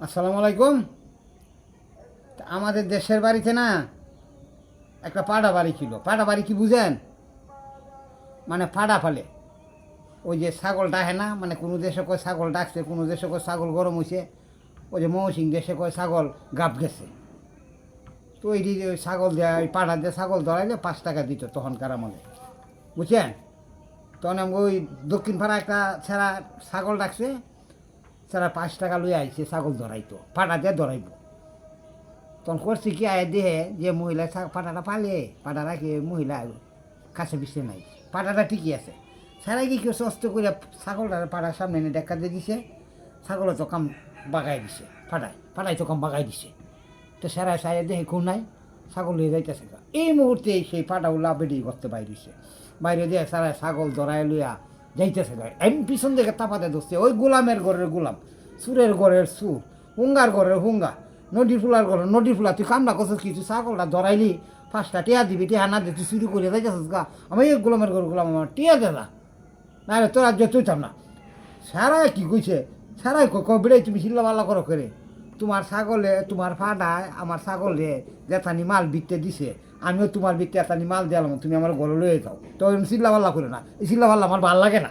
আসসালামু আলাইকুম। আমাদের দেশের বাড়িতে না একটা পাড়া বাড়ি ছিল। পাড়া বাড়ি কি বুঝেন? মানে পাড়া ফেলে ওই যে ছাগল ডাকে না, মানে কোনো দেশে কয় ছাগল ডাকছে, কোনো দেশে কয় ছাগল গরম হয়েছে, ওই যে মৌসিং দেশে কয় ছাগল গাপ গেছে। তো ওই যে ওই ছাগল দেওয়া, ওই পাড়া দিয়ে ছাগল ধরাইলে 5 টাকা দিত তখনকার আমলে, বুঝছেন? তখন আমি ওই দক্ষিণ পাড়া একটা ছেঁড়া ছাগল ডাকছে, ছেঁড়া 5 টাকা লই আইছে, ছাগল ধরাইতো, পাড়া দিয়ে ধরাইব। তখন করছি কি আয় দেহে যে মহিলা পাটাটা পালে পাটা রাখে, মহিলা কাছে পিছিয়ে নাই, পাটাটা ঠিকই আছে। সারাই কি কেউ সস্ত করে ছাগলটার পাড়ার সামনে এনে দেখা দিয়ে দিছে, ছাগলে তো কাম বাগাই দিছে, পাটাই তো কাম বাগাই দিছে। তো সারাই সাইয়ে দেখে কোন নাই, ছাগল হয়ে যাইতেছে। এই মুহূর্তে সেই পাটা উল্লা বেরিয়ে করতে বাইরেছে, বাইরে দিয়ে সারাই ছাগল ধরায় লইয়া যাইতেছে। এমনি পিছন থেকে তাপাতে ধরছে, ওই গোলামের ঘরের গোলাম, সুরের ঘরের সুর, হুঙ্গার ঘরের হুঙ্গা, নদী ফুলার ঘরের নদী ফুলা। তুই কামনা করছিস কিছু, ছাগলটা ধরাইলি 5টা টিয়া দিবি, টিয়া না দিয়ে তুই চুরি করে যাইতেছিস গা। আমি এই গোলামের ঘরের গোলাম, আমার টিয়া দে না, নাহলে তোরা যে তুইতাম না। সারাই কি কইছে, সারাই বেড়াই তুমি চিল্লা পাল্লা করো করে, তোমার ছাগলে তোমার ফাটায় আমার ছাগলে যেতানি মাল বিকতে দিছে, আমিও তোমার বিকতে এতানি মাল দিলাম, তুমি আমার ঘরে লয়ে যাও। তো চিল্লা পাল্লা করে না, এই চিল্লা পাল্লা আমার ভাল লাগে না।